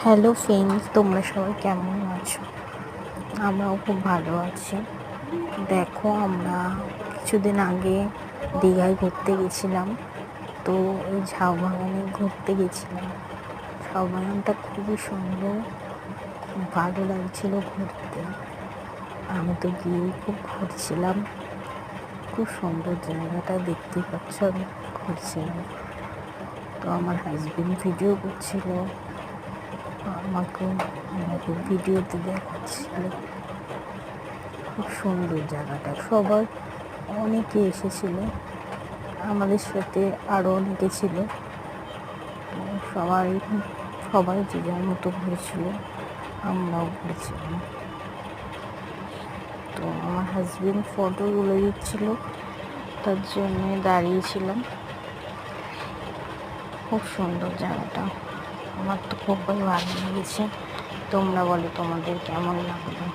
Hello friends, তোমরা সবাই কেমন আছো? আমরাও খুব ভালো আছি। দেখো, আমরা কিছুদিন আগে দীঘায় ঘুরতে গেছিলাম। তো ওই ঝাউ বাগানে ঘুরতে গেছিলাম। ঝাউ বাগানটা খুবই সুন্দর, খুব ভালো লাগছিল ঘুরতে। আমি তো গিয়েই খুব ঘুরছিলাম। খুব সুন্দর জায়গাটা, দেখতে পাচ্ছ আমি ঘুরছিলাম। তো আমার হাজবেন্ড ভিডিও করছিল, আমাকে ভিডিওতে দেখাচ্ছিল। খুব সুন্দর জায়গাটা। সবাই অনেকে এসেছিল, আমাদের সাথে আরও অনেকে ছিল। সবাই সবাই যে যার মতো ঘুরছিল, আমরাও ঘুরছিলাম। তো আমার হাজবেন্ড ফটোগুলো দিচ্ছিল, তার জন্য দাঁড়িয়েছিলাম। খুব সুন্দর জায়গাটা, আমার তো খুবই ভালো লেগেছে। তোমরা বলো, তোমাদের কেমন লাগলো?